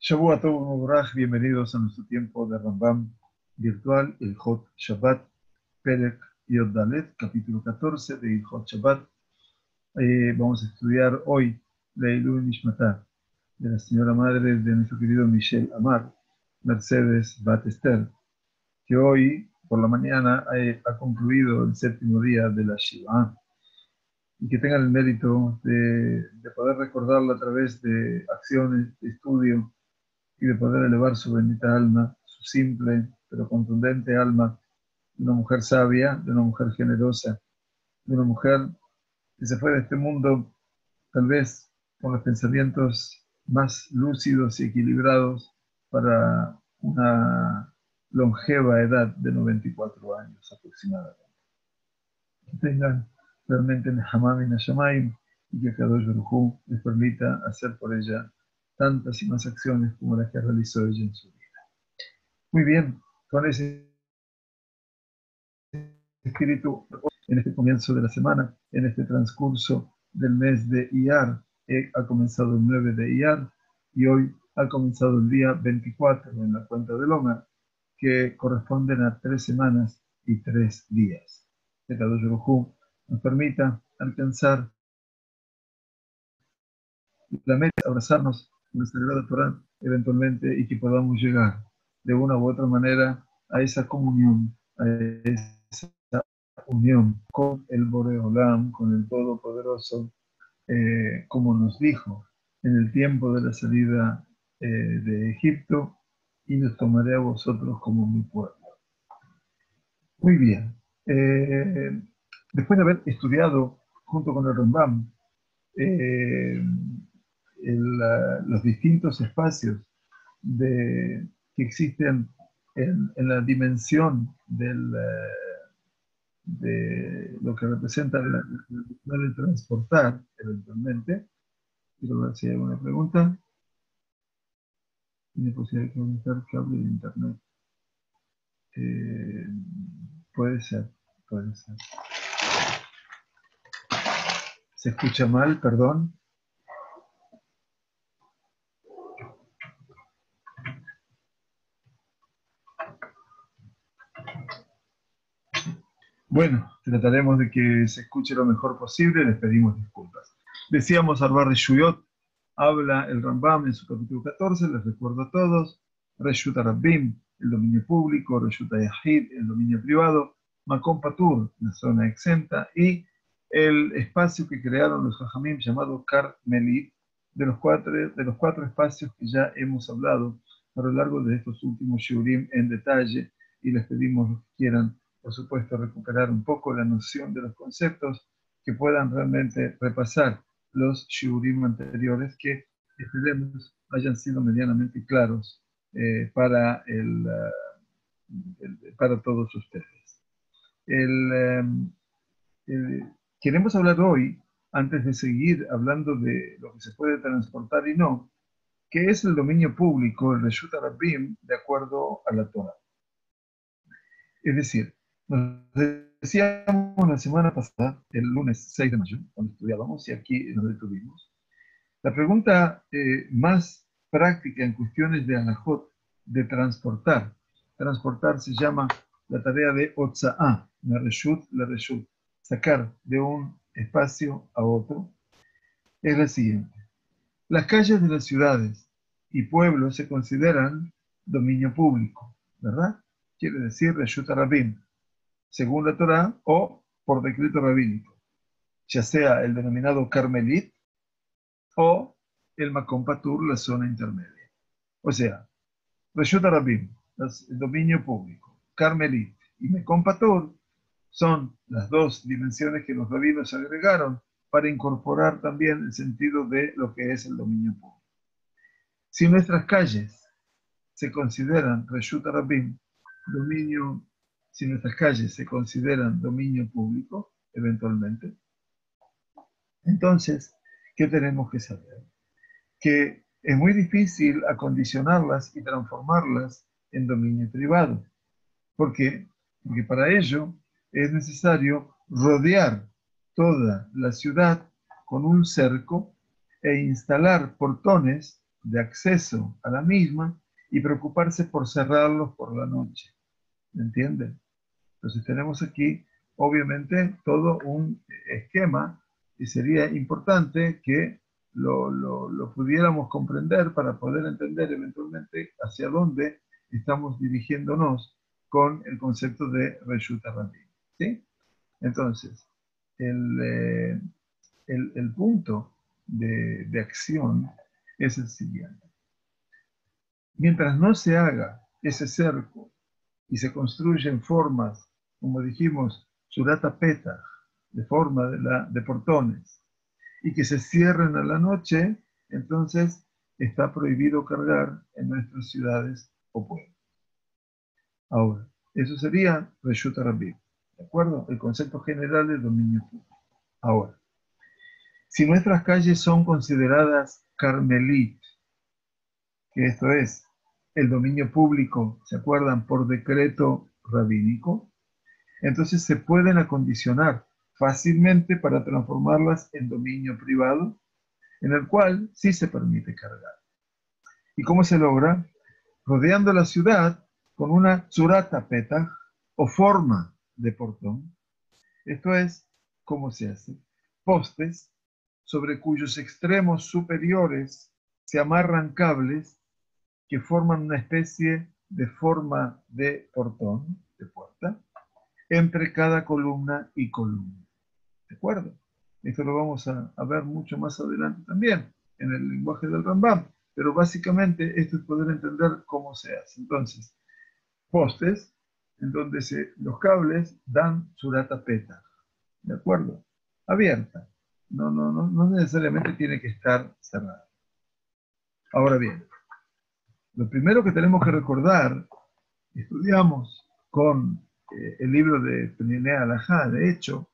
Shavua Tov Mubaraj, bienvenidos a nuestro tiempo de Rambam virtual, el Hot Shabbat, Perek Yod Dalet, capítulo 14 de Hot Shabbat. Vamos a estudiar hoy la Ilui Nishmatá de la señora madre de nuestro querido Michel Amar, Mercedes Bat Esther, que hoy por la mañana ha concluido el séptimo día de la Shiva, y que tengan el mérito de poder recordarla a través de acciones, de estudio, y de poder elevar su bendita alma, su simple pero contundente alma, de una mujer sabia, de una mujer generosa, de una mujer que se fue de este mundo tal vez con los pensamientos más lúcidos y equilibrados para una longeva edad de 94 años aproximadamente. Que tengan realmente Nehamam y Nashamayim, y que Kadosh Baruj Hu les permita hacer por ella tantas y más acciones como las que realizó ella en su vida. Muy bien, con ese espíritu, en este comienzo de la semana, en este transcurso del mes de Iyar, ha comenzado el 9 de Iyar y hoy ha comenzado el día 24 en la cuenta del Omer, que corresponden a 3 semanas y 3 días. Que Kadosh Baruj Hu nos permita alcanzar la meta, abrazarnos con la Sagrada Torah eventualmente, y que podamos llegar de una u otra manera a esa comunión, a esa unión con el Boreolam, con el Todopoderoso, como nos dijo en el tiempo de la salida de Egipto: y nos tomaré a vosotros como mi pueblo. Muy bien. Después de haber estudiado junto con el Rambam eh, los distintos espacios que existen en la dimensión de lo que representa el transportar, eventualmente. Quiero ver si hay alguna pregunta. ¿Tiene posibilidad de conectar cable de internet? Eh, puede ser. ¿Se escucha mal? Perdón. Bueno, trataremos de que se escuche lo mejor posible, les pedimos disculpas. Decíamos, Arbar de Shuyot, habla el Rambam en su capítulo 14, les recuerdo a todos: Reshut Rabbim, el dominio público; Reshut Yahid, el dominio privado; Makom Patur, la zona exenta; y el espacio que crearon los Jajamim llamado Carmelit, de los cuatro espacios que ya hemos hablado a lo largo de estos últimos Shurim en detalle, y les pedimos los que quieran, por supuesto, recuperar un poco la noción de los conceptos, que puedan realmente repasar los shiurim anteriores, que esperemos hayan sido medianamente claros para todos ustedes. Queremos hablar hoy, antes de seguir hablando de lo que se puede transportar y no, que es el dominio público, el Reshut Rabbim, de acuerdo a la Torah. Es decir, nos decíamos la semana pasada, el lunes 6 de mayo, cuando estudiábamos, y aquí nos detuvimos, la pregunta más práctica en cuestiones de alajot, de transportar. Transportar se llama la tarea de Otza'ah, la reshut, sacar de un espacio a otro. Es la siguiente: las calles de las ciudades y pueblos se consideran dominio público, ¿verdad? Quiere decir Reshut Rabbim, según la Torah o por decreto rabínico, ya sea el denominado Carmelit o el Makom Patur, la zona intermedia. O sea, Reshut Rabbim, el dominio público; Carmelit y Makom Patur son las dos dimensiones que los rabinos agregaron para incorporar también el sentido de lo que es el dominio público. Si nuestras calles se consideran Reshut Rabbim, si nuestras calles se consideran dominio público, eventualmente, entonces, ¿qué tenemos que saber? Que es muy difícil acondicionarlas y transformarlas en dominio privado. ¿Por qué? Porque para ello es necesario rodear toda la ciudad con un cerco e instalar portones de acceso a la misma y preocuparse por cerrarlos por la noche. ¿Me entienden? Entonces tenemos aquí, obviamente, todo un esquema y sería importante que lo pudiéramos comprender para poder entender eventualmente hacia dónde estamos dirigiéndonos con el concepto de Reshut HaRabim. ¿Sí? Entonces, el punto de acción es el siguiente. Mientras no se haga ese cerco y se construyen formas, como dijimos, surata peta, de forma de portones, y que se cierren a la noche, entonces está prohibido cargar en nuestras ciudades o pueblos. Ahora, eso sería Reshut HaRabim, ¿de acuerdo? El concepto general del dominio público. Ahora, si nuestras calles son consideradas carmelit, que esto es el dominio público, ¿se acuerdan? Por decreto rabínico, entonces se pueden acondicionar fácilmente para transformarlas en dominio privado, en el cual sí se permite cargar. ¿Y cómo se logra? Rodeando la ciudad con una tzurata petach o forma de portón. Esto es, ¿cómo se hace? Postes sobre cuyos extremos superiores se amarran cables que forman una especie de forma de portón, de puerta, entre cada columna y columna. ¿De acuerdo? Esto lo vamos a ver mucho más adelante también, en el lenguaje del Rambam, pero básicamente esto es poder entender cómo se hace. Entonces, postes en donde los cables dan surata peta, ¿de acuerdo? Abierta. No necesariamente tiene que estar cerrada. Ahora bien, lo primero que tenemos que recordar, estudiamos con el libro de Peninei Halajá, de hecho,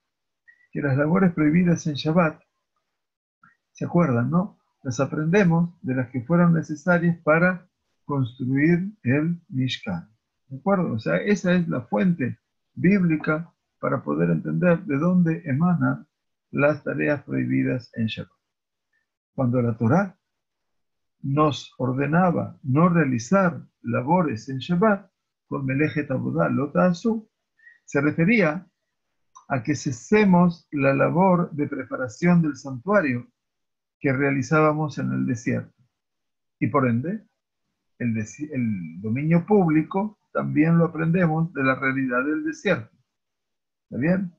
que las labores prohibidas en Shabbat, ¿se acuerdan, no? Las aprendemos de las que fueron necesarias para construir el Mishkan. ¿De acuerdo? O sea, esa es la fuente bíblica para poder entender de dónde emanan las tareas prohibidas en Shabbat. Cuando la Torá nos ordenaba no realizar labores en Shabbat, con Melejet Abodá Lo Ta'asu, se refería a que cesemos la labor de preparación del santuario que realizábamos en el desierto. Y por ende, el dominio público también lo aprendemos de la realidad del desierto. ¿Está bien?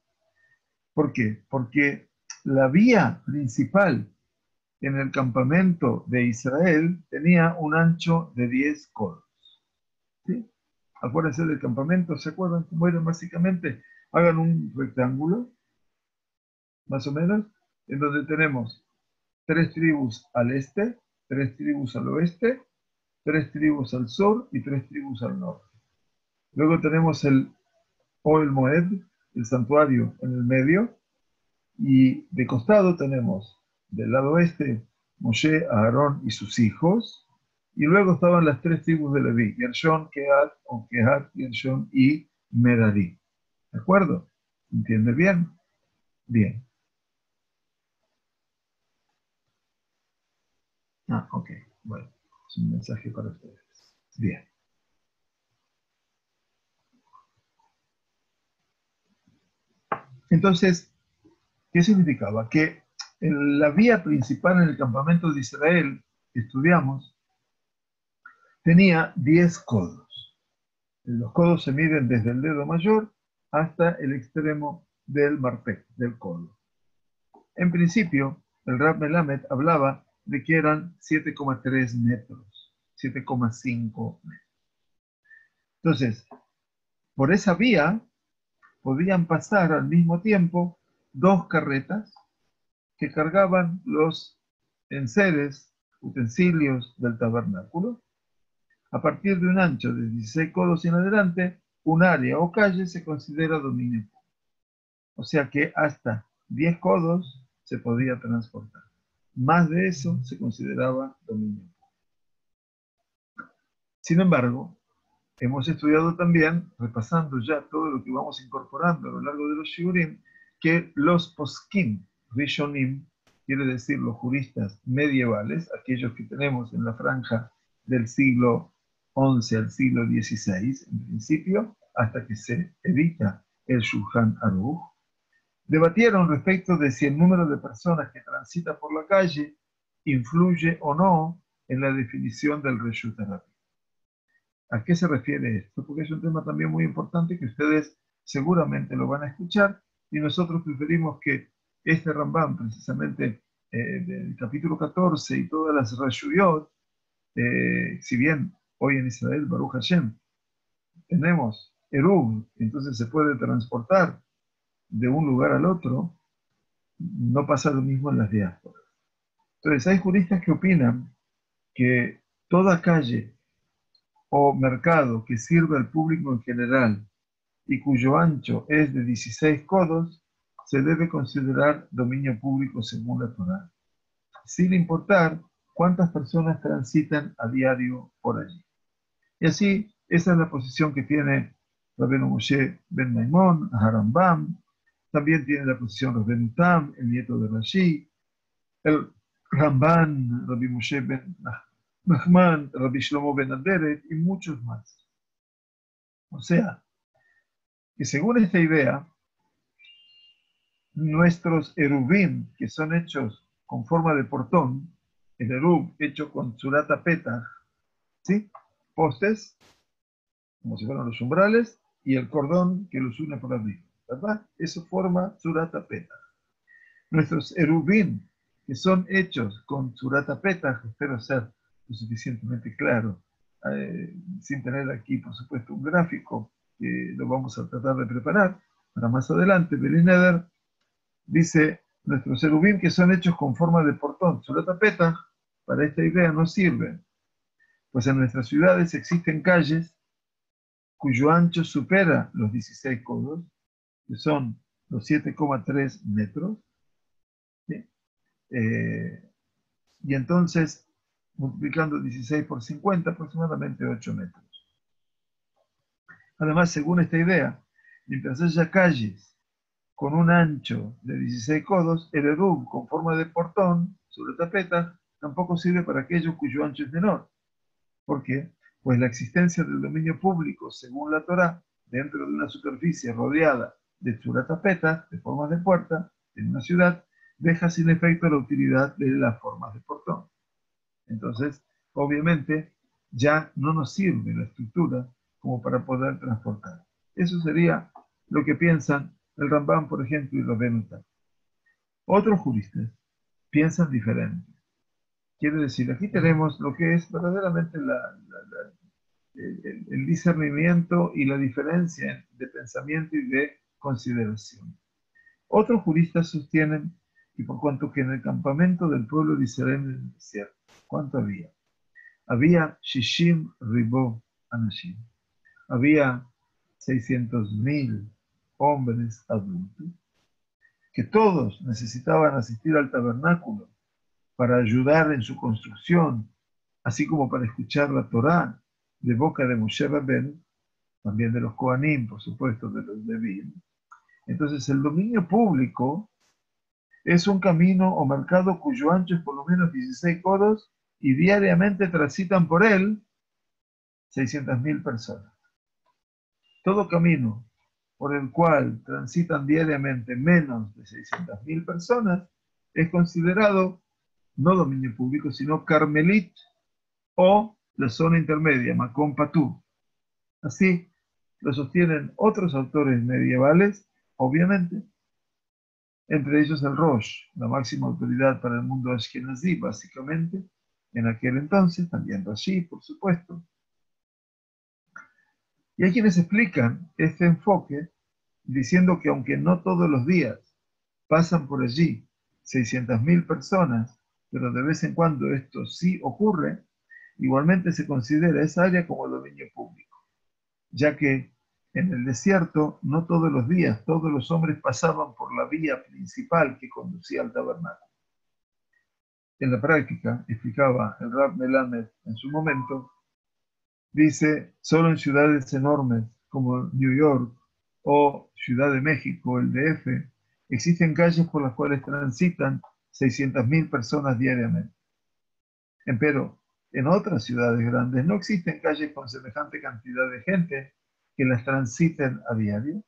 ¿Por qué? Porque la vía principal en el campamento de Israel tenía un ancho de 10 codos. ¿Sí? Acuérdense del campamento, ¿se acuerdan cómo era básicamente? Hagan un rectángulo, más o menos, en donde tenemos 3 tribus al este, 3 tribus al oeste, 3 tribus al sur y 3 tribus al norte. Luego tenemos el Ohel Moed, el santuario en el medio, y de costado tenemos del lado este Moshe, Aarón y sus hijos, y luego estaban las 3 tribus de Leví, Gershon, Kehat, o Kehat, Gershon y Merari. ¿De acuerdo? ¿Entiende bien? Bien. Ok. Bueno, es un mensaje para ustedes. Bien. Entonces, ¿qué significaba? Que la vía principal en el campamento de Israel que estudiamos tenía 10 codos. Los codos se miden desde el dedo mayor hasta el extremo del marpec, del codo. En principio, el Rab Melamed hablaba de que eran 7,3 metros, 7,5 metros. Entonces, por esa vía podían pasar al mismo tiempo 2 carretas que cargaban los enseres, utensilios del tabernáculo. A partir de un ancho de 16 codos en adelante, un área o calle se considera dominio público. O sea que hasta 10 codos se podía transportar. Más de eso se consideraba dominio público. Sin embargo, hemos estudiado también, repasando ya todo lo que vamos incorporando a lo largo de los shiurim, que los poskim, rishonim, quiere decir los juristas medievales, aquellos que tenemos en la franja del siglo XI al siglo XVI, en principio, hasta que se edita el Shulchan Aruch, debatieron respecto de si el número de personas que transitan por la calle influye o no en la definición del Reshut HaRabim. ¿A qué se refiere esto? Porque es un tema también muy importante que ustedes seguramente lo van a escuchar y nosotros preferimos que este Rambam, precisamente del capítulo 14 y todas las Reshuyot, si bien hoy en Israel, Baruch Hashem, tenemos Eruv, entonces se puede transportar de un lugar al otro, no pasa lo mismo en las diásporas. Entonces hay juristas que opinan que toda calle o mercado que sirve al público en general y cuyo ancho es de 16 codos, se debe considerar dominio público según la Torá, sin importar cuántas personas transitan a diario por allí. Y así, esa es la posición que tiene Rabbeinu Moshe ben Maimón, Harambam, también tiene la posición Rabbeinu Tam, el nieto de Rashi, el Ramban, Rabbi Moshe ben Nachman, Rabbi Shlomo ben Aderet y muchos más. O sea, que según esta idea, nuestros erubim, que son hechos con forma de portón, el erub hecho con surata petach, ¿sí? Postes, como si fueran los umbrales, y el cordón que los une por arriba, ¿verdad? Eso forma surata petach. Nuestros erubim, que son hechos con surata petach, espero ser lo suficientemente claro, sin tener aquí, por supuesto, un gráfico, que lo vamos a tratar de preparar para más adelante. Belineder dice, nuestros erubim que son hechos con forma de portón, surata petach, para esta idea no sirven, pues en nuestras ciudades existen calles cuyo ancho supera los 16 codos, que son los 7,3 metros, ¿sí? Y entonces, multiplicando 16 por 50, aproximadamente 8 metros. Además, según esta idea, mientras haya calles con un ancho de 16 codos, el erub con forma de portón sobre tapeta tampoco sirve para aquellos cuyo ancho es menor. ¿Por qué? Pues la existencia del dominio público, según la Torá, dentro de una superficie rodeada de tapeta, de formas de puerta, en una ciudad, deja sin efecto la utilidad de las formas de portón. Entonces, obviamente, ya no nos sirve la estructura como para poder transportar. Eso sería lo que piensan el Rambam, por ejemplo, y los Benuta. Otros juristas piensan diferente. Quiere decir, aquí tenemos lo que es verdaderamente el discernimiento y la diferencia de pensamiento y de consideración. Otros juristas sostienen que por cuanto que en el campamento del pueblo de Israel en el desierto, ¿cuánto había? Había Shishim Ribo Anashim. Había 600.000 hombres adultos que todos necesitaban asistir al tabernáculo para ayudar en su construcción, así como para escuchar la Torá de boca de Moshe Rabbeinu, también de los Kohanim, por supuesto, de los Levim. Entonces, el dominio público es un camino o mercado cuyo ancho es por lo menos 16 codos y diariamente transitan por él 600.000 personas. Todo camino por el cual transitan diariamente menos de 600.000 personas es considerado no dominio público, sino Carmelit o la zona intermedia, Makom Patú. Así lo sostienen otros autores medievales, obviamente, entre ellos el Rosh, la máxima autoridad para el mundo ashkenazí, básicamente, en aquel entonces, también Rashi, por supuesto. Y hay quienes explican este enfoque diciendo que aunque no todos los días pasan por allí 600.000 personas, pero de vez en cuando esto sí ocurre, igualmente se considera esa área como dominio público, ya que en el desierto no todos los días todos los hombres pasaban por la vía principal que conducía al tabernáculo. En la práctica, explicaba el Rab Melamed en su momento, dice, solo en ciudades enormes como New York o Ciudad de México, el DF, existen calles por las cuales transitan 600.000 personas diariamente. Empero, en otras ciudades grandes no existen calles con semejante cantidad de gente que las transiten a diario,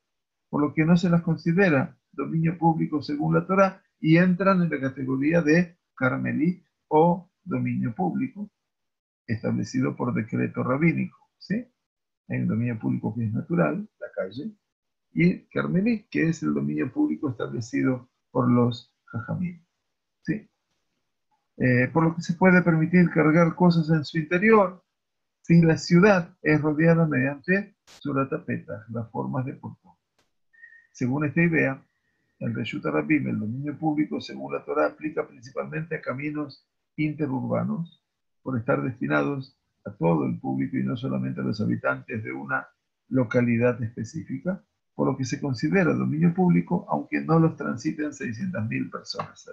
por lo que no se las considera dominio público según la Torá y entran en la categoría de carmelit o dominio público establecido por decreto rabínico. ¿Sí? Hay un dominio público que es natural, la calle, y carmelit, que es el dominio público establecido por los jajamim. ¿Sí? Por lo que se puede permitir cargar cosas en su interior si la ciudad es rodeada mediante suratapetas, las formas de portón. Según esta idea, el Reshut Rabim, el dominio público, según la Torá, aplica principalmente a caminos interurbanos, por estar destinados a todo el público y no solamente a los habitantes de una localidad específica, por lo que se considera dominio público, aunque no los transiten 600.000 personas.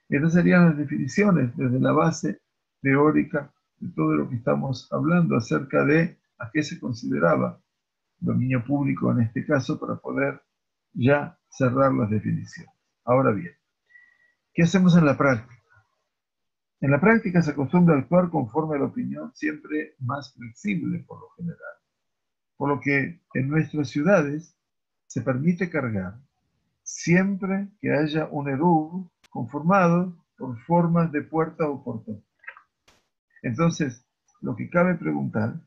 Estas serían las definiciones desde la base teórica de todo lo que estamos hablando acerca de a qué se consideraba dominio público en este caso para poder ya cerrar las definiciones. Ahora bien, ¿qué hacemos en la práctica? En la práctica se acostumbra a actuar conforme a la opinión siempre más flexible por lo general, por lo que en nuestras ciudades se permite cargar siempre que haya un eruv conformado por formas de puerta o portón. Entonces, lo que cabe preguntar,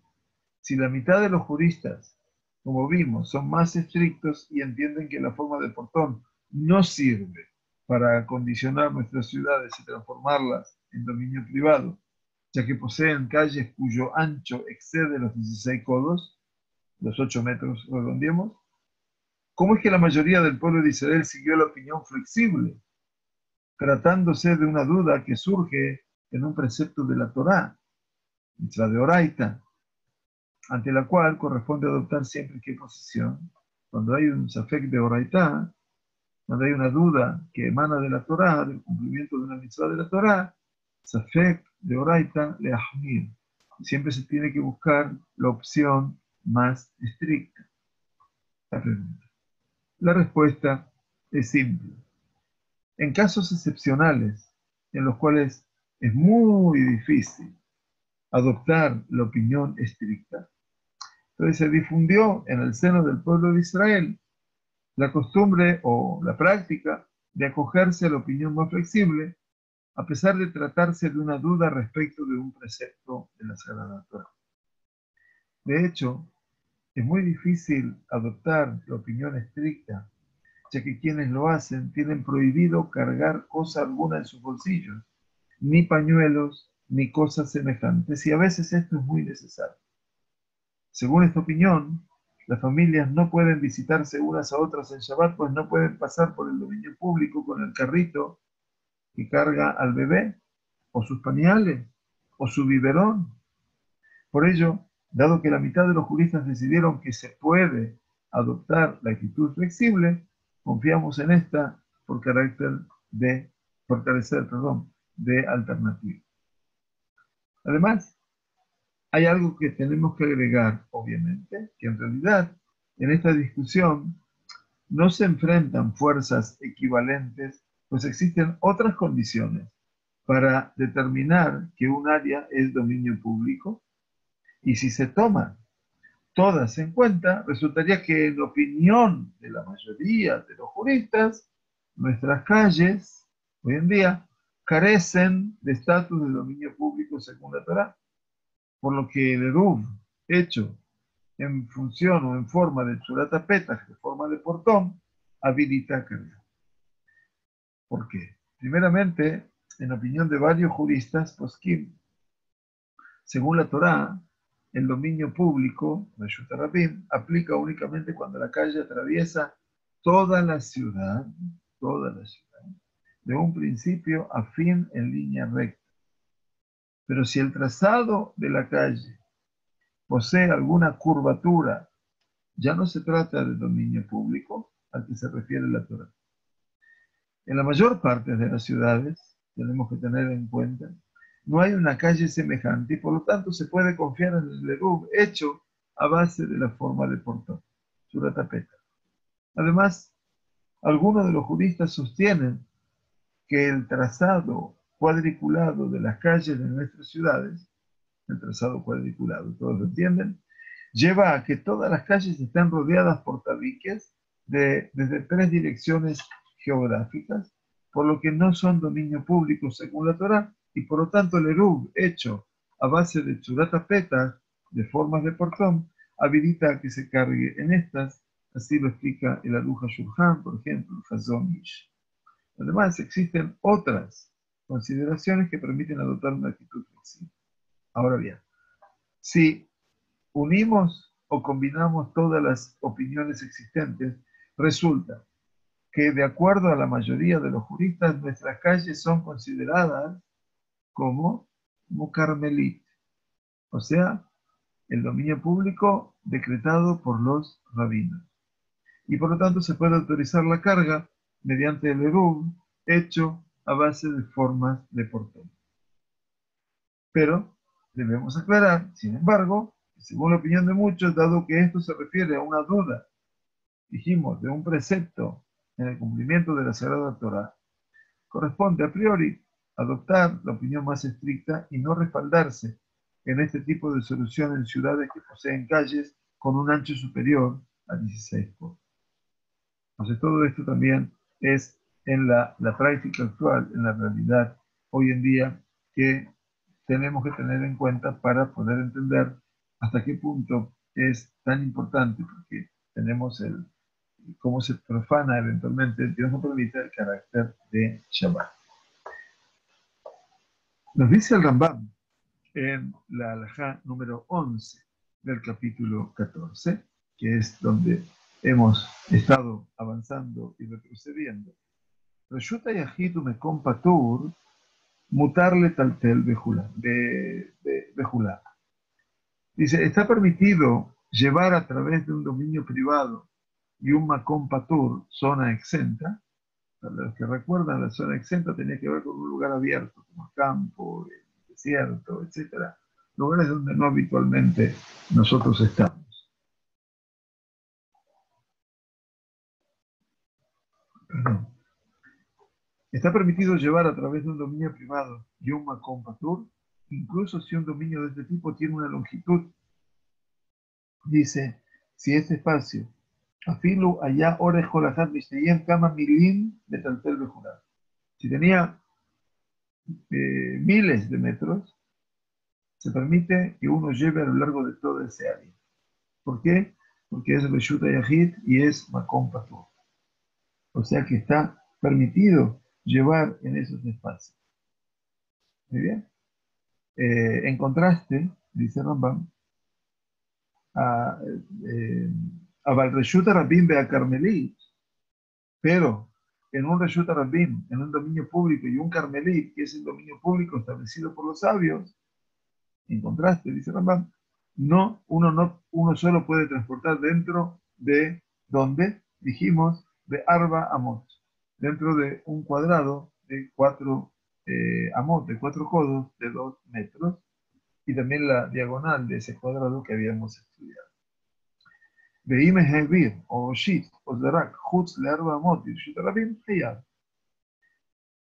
si la mitad de los juristas, como vimos, son más estrictos y entienden que la forma de portón no sirve para acondicionar nuestras ciudades y transformarlas en dominio privado, ya que poseen calles cuyo ancho excede los 16 codos, los 8 metros redondeemos, ¿cómo es que la mayoría del pueblo de Israel siguió la opinión flexible, tratándose de una duda que surge en un precepto de la Torá, mitzvah de Oraita, ante la cual corresponde adoptar siempre qué posición? Cuando hay un safek de Oraita, cuando hay una duda que emana de la Torá, del cumplimiento de una mitzvah de la Torá, safek de Oraita le ahmir. Siempre se tiene que buscar la opción más estricta. La pregunta. La respuesta es simple. En casos excepcionales, en los cuales es muy difícil adoptar la opinión estricta, entonces se difundió en el seno del pueblo de Israel la costumbre o la práctica de acogerse a la opinión más flexible, a pesar de tratarse de una duda respecto de un precepto de la Sagrada Torá. De hecho, es muy difícil adoptar la opinión estricta, ya que quienes lo hacen tienen prohibido cargar cosa alguna en sus bolsillos, ni pañuelos, ni cosas semejantes, y a veces esto es muy necesario. Según esta opinión, las familias no pueden visitarse unas a otras en Shabbat, pues no pueden pasar por el dominio público con el carrito que carga al bebé, o sus pañales, o su biberón. Por ello, dado que la mitad de los juristas decidieron que se puede adoptar la actitud flexible, confiamos en esta por carecer de alternativa. Además, hay algo que tenemos que agregar, obviamente, que en realidad en esta discusión no se enfrentan fuerzas equivalentes, pues existen otras condiciones para determinar que un área es dominio público, y si se toman todas en cuenta, resultaría que en opinión de la mayoría de los juristas, nuestras calles hoy en día carecen de estatus de dominio público según la Torá, por lo que el eruv hecho en función o en forma de churata petach, de forma de portón, habilita carga. ¿Por qué? Primeramente, en opinión de varios juristas, poskim, según la Torá, el dominio público, Reshut Rabim, aplica únicamente cuando la calle atraviesa toda la ciudad, de un principio a fin en línea recta. Pero si el trazado de la calle posee alguna curvatura, ya no se trata de dominio público al que se refiere la Torá. En la mayor parte de las ciudades, tenemos que tener en cuenta, no hay una calle semejante y por lo tanto se puede confiar en el eruv hecho a base de la forma de portón, suratapeta. Además, algunos de los juristas sostienen que el trazado cuadriculado de las calles de nuestras ciudades, el trazado cuadriculado, ¿todos lo entienden? Lleva a que todas las calles estén rodeadas por tabiques desde tres direcciones geográficas, por lo que no son dominio público según la Torá, y por lo tanto el eruv hecho a base de churatapetas, de formas de portón, habilita a que se cargue en estas, así lo explica el Aruja Shulchan, por ejemplo, el Hazon Ish. Además, existen otras consideraciones que permiten adoptar una actitud flexible. Ahora bien, si unimos o combinamos todas las opiniones existentes, resulta que de acuerdo a la mayoría de los juristas, nuestras calles son consideradas como mukarmelit, o sea, el dominio público decretado por los rabinos. Y por lo tanto se puede autorizar la carga mediante el eruv hecho a base de formas de portón. Pero debemos aclarar, sin embargo, según la opinión de muchos, dado que esto se refiere a una duda, dijimos, de un precepto en el cumplimiento de la Sagrada Torá, corresponde a priori adoptar la opinión más estricta y no respaldarse en este tipo de solución en ciudades que poseen calles con un ancho superior a 16 codos. Entonces todo esto también es en la práctica actual, en la realidad hoy en día, que tenemos que tener en cuenta para poder entender hasta qué punto es tan importante, porque tenemos cómo se profana eventualmente, Dios no permite, el carácter de Shabbat. Nos dice el Rambam en la halajá número 11 del capítulo 14, que es donde hemos estado avanzando y retrocediendo. Reshuta Yahid Umekom Patur mutarle taltel bejulá. Dice, está permitido llevar a través de un dominio privado y un makom patur, zona exenta. Para los que recuerdan, la zona exenta tenía que ver con un lugar abierto, como el campo, el desierto, etc. Lugares donde no habitualmente nosotros estamos. Perdón. Está permitido llevar a través de un dominio privado y un makom patur, incluso si un dominio de este tipo tiene una longitud. Dice, si este espacio, afilu allá ores jolajat mishteyem kama milim de taltel bejurar. Si tenía miles de metros, se permite que uno lleve a lo largo de todo ese área. ¿Por qué? Porque es Reshuta Yahid y es Makom Patur. O sea que está permitido llevar en esos espacios. Muy bien. En contraste, dice Rambam, a Balreshuta Rabim Bea Carmelit, pero en un Reshuta Rabim, en un dominio público y un Carmelit, que es el dominio público establecido por los sabios, en contraste, dice Rambam, uno solo puede transportar dentro de donde dijimos de Arba Amot, dentro de un cuadrado de 4 Amot, de 4 codos de 2 metros, y también la diagonal de ese cuadrado que habíamos estudiado. Veime Hevir, o Shit, o Zerak, Hutz le Arba Amot, y Shit Rabim, Hayab.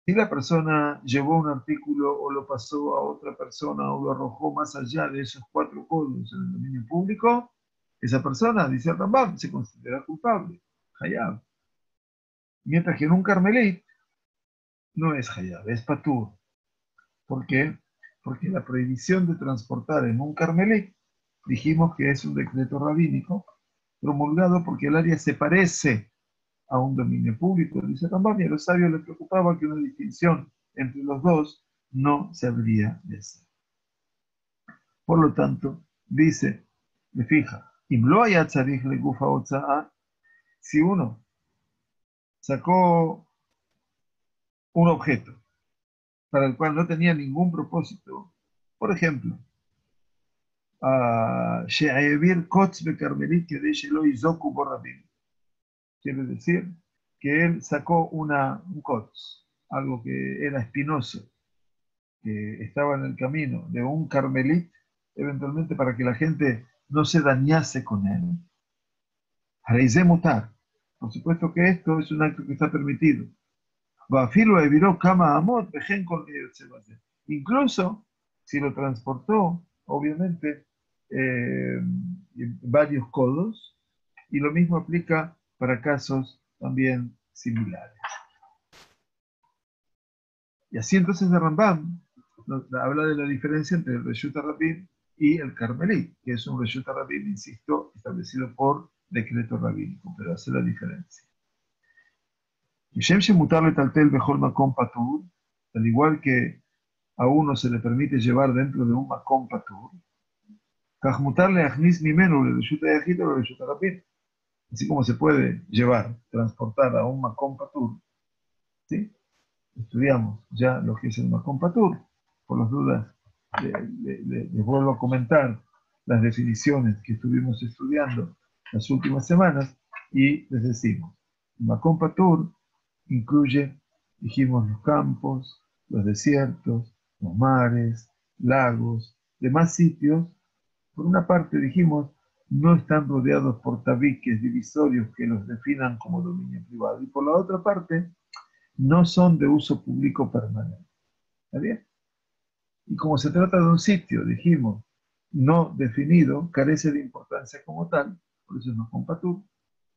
Si la persona llevó un artículo o lo pasó a otra persona o lo arrojó más allá de esos 4 codos en el dominio público, esa persona, dice el Rambam, se considera culpable, Hayab. Mientras que en un Carmelit no es Hayab, es Patur. ¿Por qué? Porque la prohibición de transportar en un Carmelit, dijimos que es un decreto rabínico promulgado porque el área se parece a un dominio público, dice Rambam, y a los sabios les preocupaba que una distinción entre los dos no se habría de hacer. Por lo tanto, dice, me fija, si uno sacó un objeto para el cual no tenía ningún propósito, por ejemplo, quiere decir que él sacó un kotz, algo que era espinoso, que estaba en el camino de un carmelit, eventualmente para que la gente no se dañase con él. Hareizé mutar. Por supuesto que esto es un acto que está permitido. Bafilo eviró Kama Amot, Vejen con incluso si lo transportó, obviamente, varios codos, y lo mismo aplica para casos también similares. Y así entonces el Rambam habla de la diferencia entre el Reshut HaRabim y el Carmelit, que es un Reshut HaRabim, insisto, establecido por decreto rabínico, pero hace la diferencia. Al igual que a uno se le permite llevar dentro de un makom patur, así como se puede llevar, transportar a un makom patur, ¿sí? Estudiamos ya lo que es el makom patur. Por las dudas, les vuelvo a comentar las definiciones que estuvimos estudiando las últimas semanas y les decimos, el makom patur incluye, dijimos, los campos, los desiertos, los mares, lagos, demás sitios. Por una parte, dijimos, no están rodeados por tabiques divisorios que los definan como dominio privado. Y por la otra parte, no son de uso público permanente. ¿Está bien? Y como se trata de un sitio, dijimos, no definido, carece de importancia como tal, por eso es no compatible,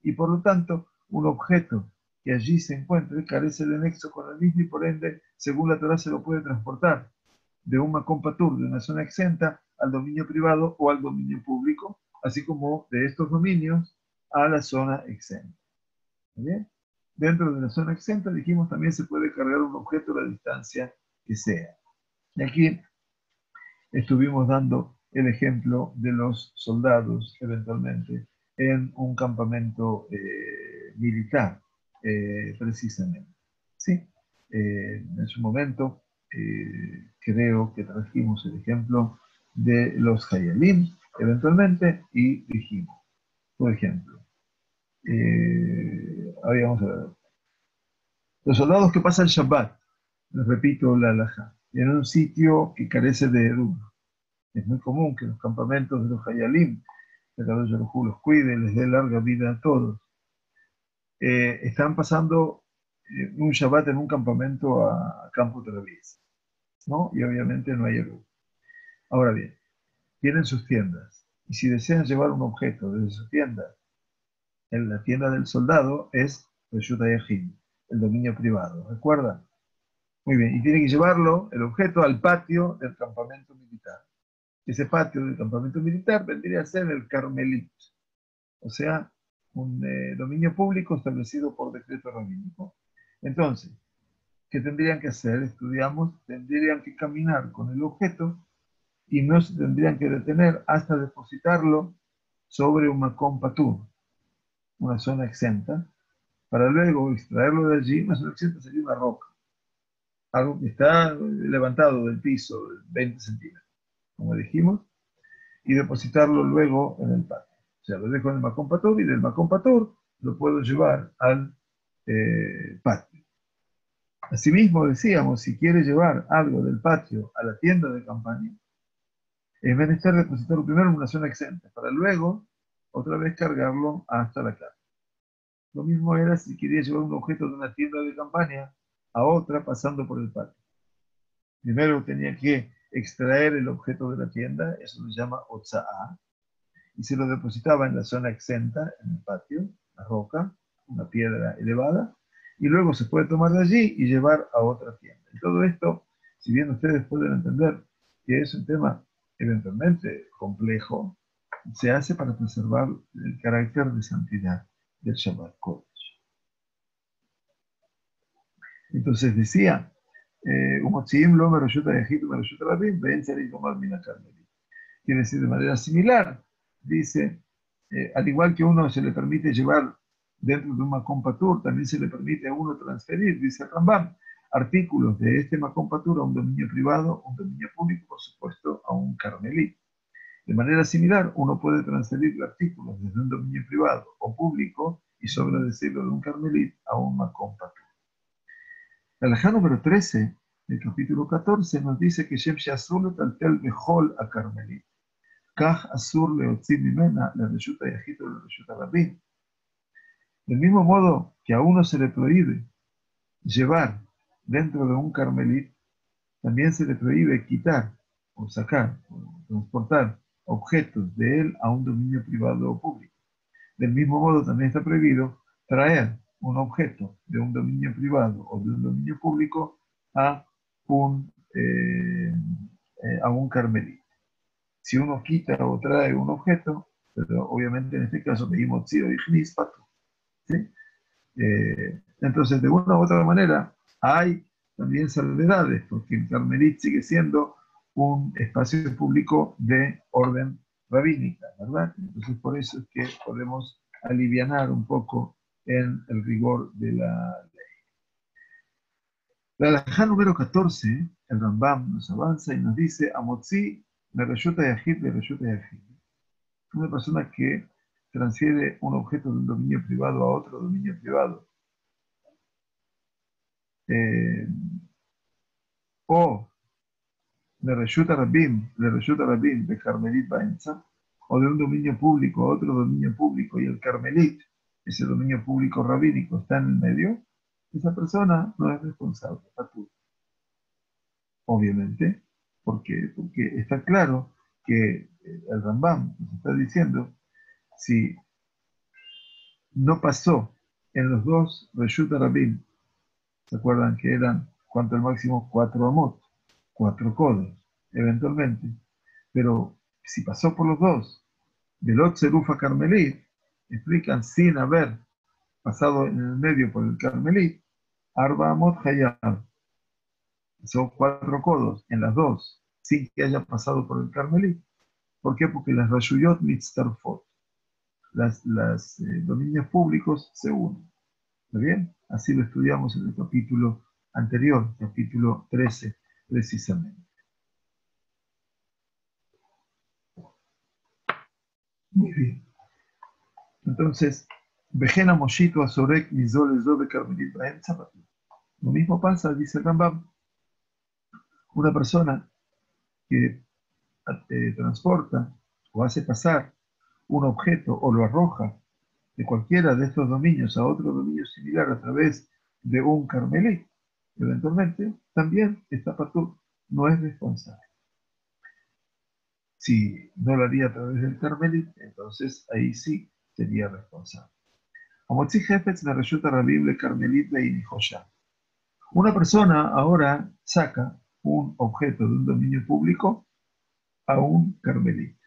y por lo tanto, un objeto que allí se encuentre carece de nexo con el mismo y por ende, según la Torá, se lo puede transportar de un Makom Patur, de una zona exenta, al dominio privado o al dominio público, así como de estos dominios a la zona exenta. ¿Bien? Dentro de la zona exenta, dijimos, también se puede cargar un objeto a la distancia que sea. Y aquí estuvimos dando el ejemplo de los soldados, eventualmente, en un campamento militar, precisamente. ¿Sí? En su momento, creo que trajimos el ejemplo de los Hayalim, eventualmente, y dijimos, por ejemplo, habíamos los soldados que pasan Shabbat, les repito la halajá, en un sitio que carece de edul. Es muy común que los campamentos de los Hayalim, que Kadosh Baruj Hu los cuide, les dé larga vida a todos, están pasando un Shabbat en un campamento a Campo Travies, ¿no? Y obviamente no hay edul. Ahora bien, tienen sus tiendas, y si desean llevar un objeto desde su tienda, en la tienda del soldado es Reshut HaYachid, el dominio privado, ¿recuerdan? Muy bien, y tiene que llevarlo, el objeto, al patio del campamento militar. Ese patio del campamento militar vendría a ser el Carmelit, o sea, un dominio público establecido por decreto rabínico. Entonces, ¿qué tendrían que hacer? Estudiamos, tendrían que caminar con el objeto y no se tendrían que detener hasta depositarlo sobre un makom patur, una zona exenta, para luego extraerlo de allí. Una zona exenta sería una roca, algo que está levantado del piso, 20 centímetros, como dijimos, y depositarlo luego en el patio. O sea, lo dejo en el Makom Patur y del Makom Patur lo puedo llevar al patio. Asimismo, decíamos, si quiere llevar algo del patio a la tienda de campaña, es menester depositarlo primero en una zona exenta, para luego otra vez cargarlo hasta la casa. Lo mismo era si quería llevar un objeto de una tienda de campaña a otra pasando por el patio. Primero tenía que extraer el objeto de la tienda, eso se llama Otsa'a, y se lo depositaba en la zona exenta, en el patio, la roca, una piedra elevada, y luego se puede tomar de allí y llevar a otra tienda. Y todo esto, si bien ustedes pueden entender que es un tema eventualmente complejo, se hace para preservar el carácter de santidad del Shabbat Kodesh. Entonces decía, quiere decir de manera similar, dice, al igual que a uno se le permite llevar dentro de un Makom Patur, también se le permite a uno transferir, dice Rambam, artículos de este Makom Patur a un dominio privado, un dominio público, por supuesto, a un carmelí. De manera similar, uno puede transferir artículos desde un dominio privado o público y sobre decirlo de un carmelí a un Makom Patur. La halajá número 13 del capítulo 14 nos dice que Shem She'asur Taltel Bechol a Carmelit. Kaj Asur Leotzim Mimena, la Reshuta Yajito, la Reshuta Rabin. Del mismo modo que a uno se le prohíbe llevar dentro de un carmelit, también se le prohíbe quitar o sacar o transportar objetos de él a un dominio privado o público. Del mismo modo, también está prohibido traer un objeto de un dominio privado o de un dominio público a a un carmelita. Si uno quita o trae un objeto, pero obviamente en este caso pedimos tzido y pato, ¿sí? Entonces, de una u otra manera, hay también salvedades, porque el Carmelit sigue siendo un espacio público de orden rabínica, ¿verdad? Entonces, por eso es que podemos alivianar un poco en el rigor de la ley. La halajá número 14, el Rambam nos avanza y nos dice, Amotzi me reyuta yajid, me reyuta yajid. Una persona que transfiere un objeto de un dominio privado a otro dominio privado, eh, o le reyuta rabim de Carmelit Baenza, o de un dominio público a otro dominio público, y el Carmelit, ese dominio público rabínico, está en el medio, esa persona no es responsable, Patur. Obviamente, porque está claro que el Rambam nos está diciendo, si no pasó en los dos Reshut Rabim, ¿se acuerdan que eran, cuánto el máximo? 4 amot, 4 codos, eventualmente. Pero si pasó por los dos, del Lot Serufa Carmelit, explican sin haber pasado en el medio por el Carmelit, Arba Amot Hayab. Son 4 codos en las dos, sin que haya pasado por el Carmelit. ¿Por qué? Porque las Rashuyot Mitztarfot, las dominios públicos se unen. ¿Está bien? Así lo estudiamos en el capítulo anterior, capítulo 13, precisamente. Muy bien. Entonces, Vejena Moshito Azorek Mizol Zobe Carmelit Bahem Zapato. Lo mismo pasa, dice Rambam, una persona que transporta o hace pasar un objeto o lo arroja de cualquiera de estos dominios a otro dominio similar a través de un carmelí, eventualmente también está patur, no es responsable. Si no lo haría a través del carmelí, entonces ahí sí sería responsable. Amotzi Jefetz me resulta rabible carmelit y Joshá. Una persona ahora saca un objeto de un dominio público a un carmelita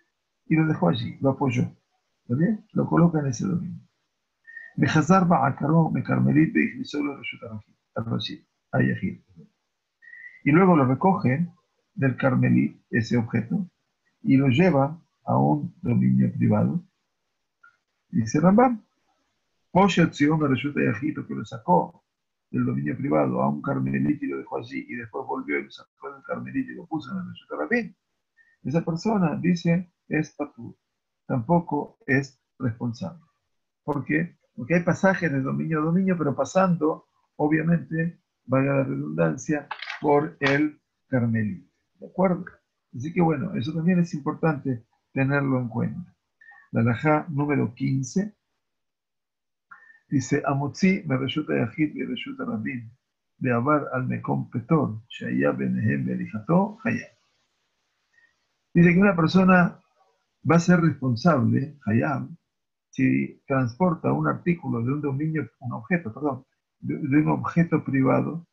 y lo dejó allí, lo apoyó. ¿Está bien? Lo coloca en ese dominio. Bejazar Ba'akaró me carmelit y solo a Yahid. Y luego lo recoge del carmelit, ese objeto, y lo lleva a un dominio privado. Dice Rambam, Moshe Tzion me resulta Yahid, que lo sacó del dominio privado a un carmelita y lo dejó allí, y después volvió y lo sacó del carmelita y lo puso en el Reshut Rabin. Esa persona, dice, es patur, tampoco es responsable. ¿Por qué? Porque hay pasajes de dominio a dominio, pero pasando, obviamente, valga la redundancia, por el carmelita. ¿De acuerdo? Así que bueno, eso también es importante tenerlo en cuenta. La halajá número 15 dice, Amotzi me resulta yahid y resulta rabin, de abar al mekom petor, shaya benehem belijato, hayab. Dice que una persona va a ser responsable, hayab, si transporta un artículo de un dominio, un objeto, perdón, de un objeto privado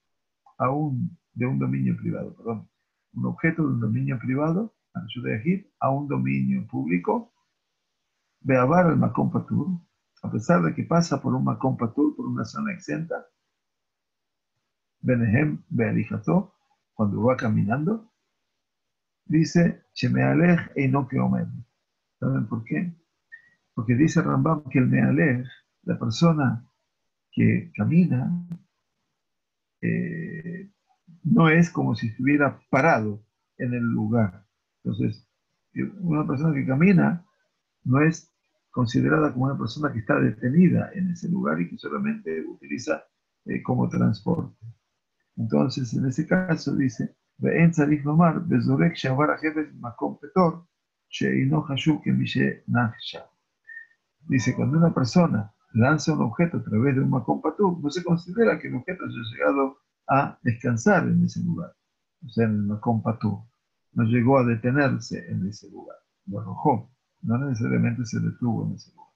de un dominio privado, perdón, un objeto de un dominio privado, a un dominio público, Beavar al Makom Patur, a pesar de que pasa por un Makom Patur, por una zona exenta, Benehem Bealijato, cuando va caminando, dice, Shemealej Eino Keomer. ¿Saben por qué? Porque dice Rambam que el Mealej, la persona que camina, eh, no es como si estuviera parado en el lugar. Entonces, una persona que camina no es considerada como una persona que está detenida en ese lugar y que solamente utiliza como transporte. Entonces, en ese caso dice, dice, cuando una persona lanza un objeto a través de un Makom Patur, no se considera que el objeto haya llegado a descansar en ese lugar, o sea, en el Makom Patur. No llegó a detenerse en ese lugar, lo arrojó, no necesariamente se detuvo en ese lugar.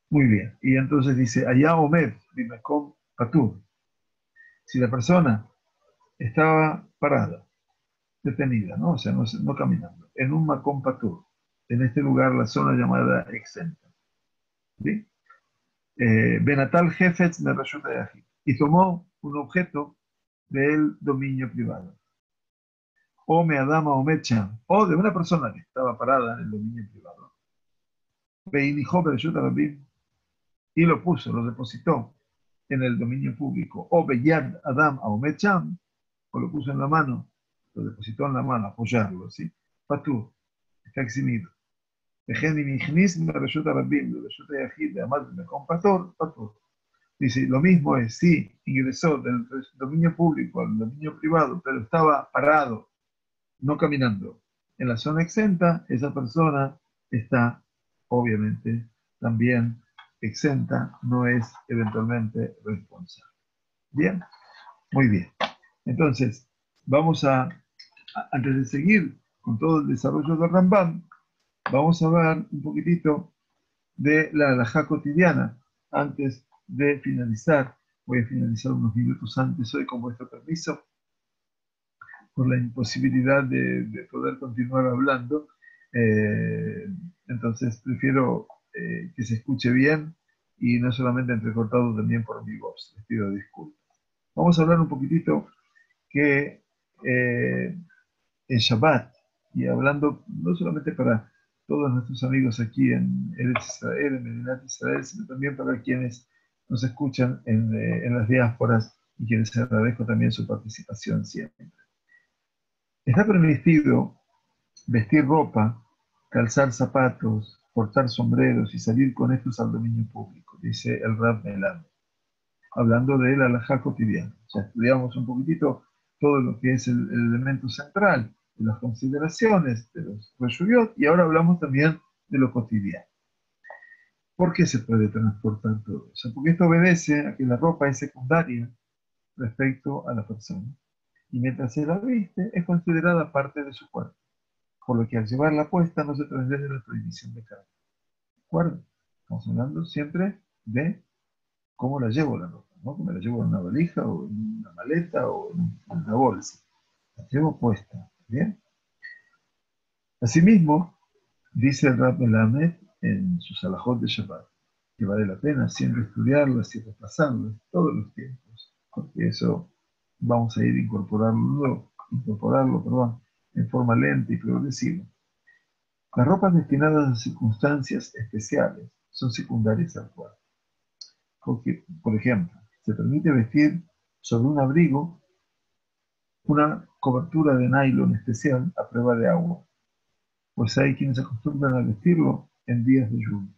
Muy bien, y entonces dice, allá Omed, Bimakom Patur. Si la persona estaba parada, detenida, ¿no? O sea, no caminando, en un Makom Patur, en este lugar, la zona llamada exenta, ¿sí? Benatal Jefetz de Rashut Hayahid, y tomó un objeto del dominio privado. O me adama o mecha, o de una persona que estaba parada en el dominio privado. Beinijo Bereshut Rabim, y lo puso, lo depositó en el dominio público. O Beyad Adam o Mecham, o lo puso en la mano, lo depositó en la mano, apoyarlo, ¿sí? Patur, está eximido. Dice, lo mismo es, sí, ingresó del dominio público al dominio privado, pero estaba parado, no caminando. En la zona exenta, esa persona está, obviamente, también exenta, no es eventualmente responsable. Bien, muy bien. Entonces, vamos antes de seguir con todo el desarrollo del Rambam, vamos a ver un poquitito de la halajá cotidiana antes de finalizar. Voy a finalizar unos minutos antes hoy con vuestro permiso, por la imposibilidad de poder continuar hablando. Eh, entonces prefiero que se escuche bien y no solamente entrecortado también por mi voz. Les pido disculpas. Vamos a hablar un poquitito que en Shabbat, y hablando no solamente para todos nuestros amigos aquí en Eretz Israel, en Medinar Israel, sino también para quienes nos escuchan en las diásporas y quienes agradezco también su participación siempre. Está permitido vestir ropa, calzar zapatos, portar sombreros y salir con estos al dominio público, dice el Rab Melam, hablando de la halajá cotidiana. O sea, estudiamos un poquitito todo lo que es el elemento central de las consideraciones de los reshuyot, y ahora hablamos también de lo cotidiano. ¿Por qué se puede transportar todo eso? Porque esto obedece a que la ropa es secundaria respecto a la persona, y mientras se la viste es considerada parte de su cuerpo, por lo que al llevarla puesta no se transgrede la prohibición de carga. ¿De acuerdo? Estamos hablando siempre de cómo la llevo la ropa, ¿no? Que me la llevo en una valija o en una maleta o en una bolsa. La llevo puesta, ¿bien? Asimismo, dice el Rab Melamed en sus alajot de Shabbat, que vale la pena siempre estudiarlas y repasarlas todos los tiempos, porque eso vamos a ir incorporarlo, en forma lenta y progresiva. Las ropas destinadas a circunstancias especiales son secundarias al cuerpo. Porque, por ejemplo, se permite vestir sobre un abrigo una cobertura de nylon especial a prueba de agua, pues hay quienes acostumbran a vestirlo en días de lluvia.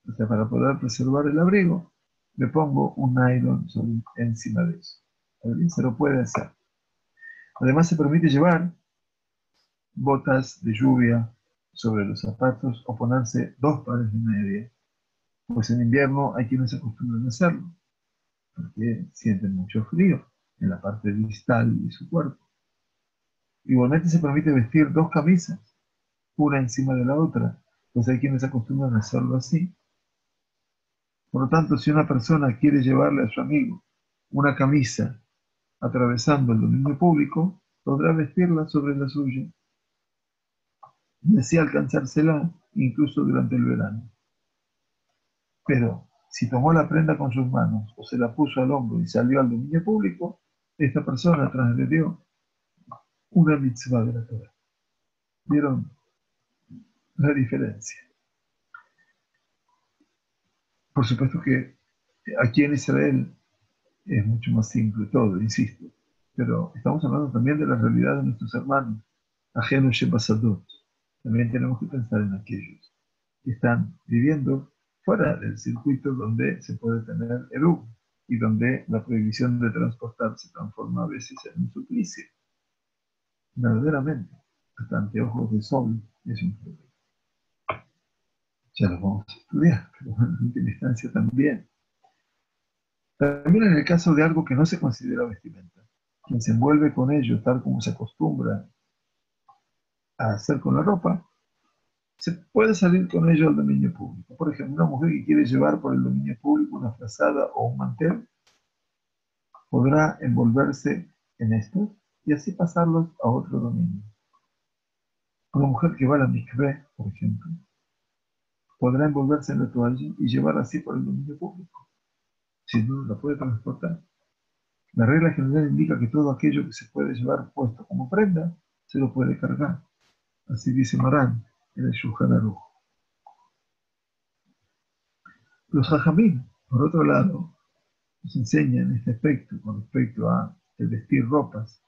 O sea, para poder preservar el abrigo, le pongo un nylon encima de eso. ¿Alguien se lo puede hacer? Además, se permite llevar botas de lluvia sobre los zapatos o ponerse 2 pares de media, pues en invierno hay quienes se acostumbran a hacerlo, porque sienten mucho frío en la parte distal de su cuerpo. Igualmente se permite vestir 2 camisas, una encima de la otra, pues hay quienes se acostumbran a hacerlo así. Por lo tanto, si una persona quiere llevarle a su amigo una camisa atravesando el dominio público, podrá vestirla sobre la suya y así alcanzársela incluso durante el verano. Pero si tomó la prenda con sus manos o se la puso al hombro y salió al dominio público, esta persona transgredió una mitzvah de la Torah. ¿Vieron la diferencia? Por supuesto que aquí en Israel es mucho más simple todo, insisto, pero estamos hablando también de la realidad de nuestros hermanos, ajenos Shebasadot. También tenemos que pensar en aquellos que están viviendo fuera del circuito donde se puede tener Eruv y donde la prohibición de transportar se transforma a veces en un suplicio. Verdaderamente, hasta anteojos de sol es un problema. Ya los vamos a estudiar, pero en última instancia también. También en el caso de algo que no se considera vestimenta, quien se envuelve con ello tal como se acostumbra a hacer con la ropa, se puede salir con ello al dominio público. Por ejemplo, una mujer que quiere llevar por el dominio público una frazada o un mantel, podrá envolverse en esto y así pasarlos a otro dominio. Una mujer que va a la mikvé, por ejemplo, podrá envolverse en la toalla y llevarla así por el dominio público, si no la puede transportar. La regla general indica que todo aquello que se puede llevar puesto como prenda, se lo puede cargar. Así dice Marán en el Shulchan Aruch. Los Jajamim, por otro lado, nos enseñan este aspecto con respecto a el vestir ropas.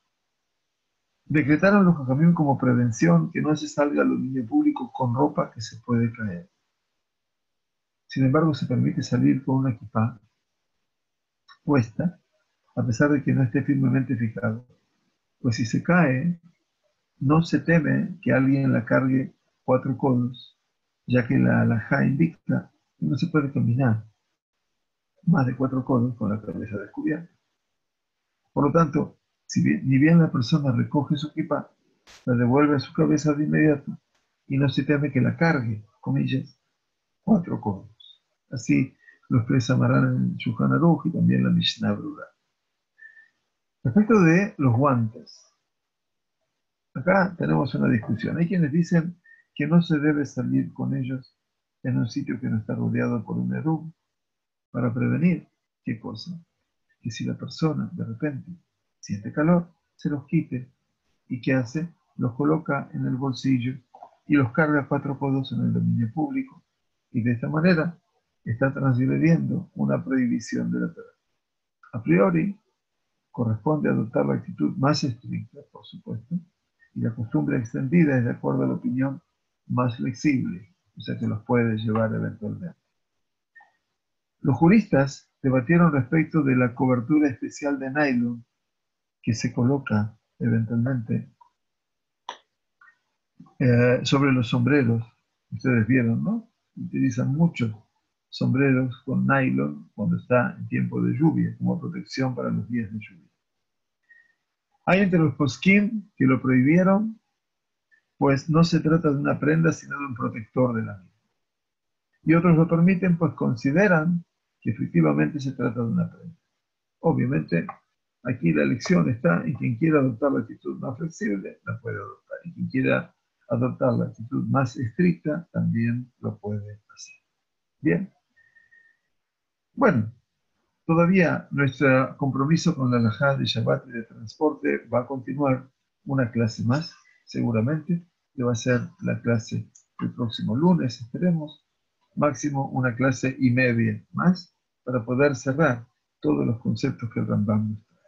Decretaron los Jajamim como prevención que no se salga al dominio público con ropa que se puede caer. Sin embargo, se permite salir con una equipa puesta, a pesar de que no esté firmemente fijado. Pues si se cae, no se teme que alguien la cargue 4 codos, ya que la halajá indica que no se puede caminar más de 4 codos con la cabeza descubierta. Por lo tanto, ni bien la persona recoge su equipa, la devuelve a su cabeza de inmediato y no se teme que la cargue, comillas, 4 codos. Así lo expresa Marán en Shulchan Aruch y también la Mishnah Brura. Respecto de los guantes, acá tenemos una discusión. Hay quienes dicen que no se debe salir con ellos en un sitio que no está rodeado por un erub para prevenir, ¿qué cosa? Que si la persona de repente siente calor, se los quite. ¿Y qué hace? Los coloca en el bolsillo y los carga 4 codos en el dominio público. Y de esta manera está transgrediendo una prohibición de la Torá. A priori, corresponde adoptar la actitud más estricta, por supuesto, y la costumbre extendida es de acuerdo a la opinión más flexible, o sea que los puede llevar eventualmente. Los juristas debatieron respecto de la cobertura especial de nylon que se coloca eventualmente sobre los sombreros. Ustedes vieron, ¿no? Utilizan muchos sombreros con nylon cuando está en tiempo de lluvia, como protección para los días de lluvia. Hay entre los poskim que lo prohibieron, pues no se trata de una prenda, sino de un protector de la misma. Y otros lo permiten, pues consideran que efectivamente se trata de una prenda. Obviamente, aquí la elección está en quien quiera adoptar la actitud más flexible, la puede adoptar. Y quien quiera adoptar la actitud más estricta, también lo puede hacer. Bien. Bueno, todavía nuestro compromiso con la halajá de Shabbat y de transporte va a continuar una clase más, seguramente, que va a ser la clase del próximo lunes, esperemos, máximo una clase y media más, para poder cerrar todos los conceptos que el Rambam nos trae.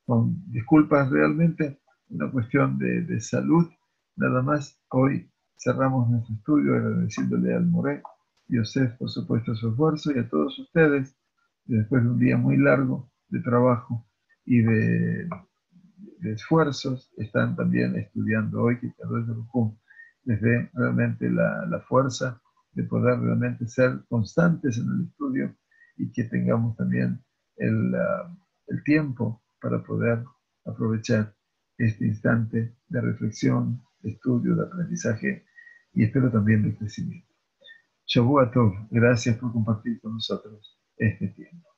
Con disculpas realmente, una cuestión de salud, nada más, hoy cerramos nuestro estudio agradeciéndole al Moré, Yosef, por supuesto, su esfuerzo, y a todos ustedes, después de un día muy largo de trabajo y de esfuerzos, están también estudiando hoy, que les dé realmente la fuerza de poder realmente ser constantes en el estudio y que tengamos también el tiempo para poder aprovechar este instante de reflexión, de estudio, de aprendizaje y espero también de crecimiento. Shavua Tov, gracias por compartir con nosotros este tiempo.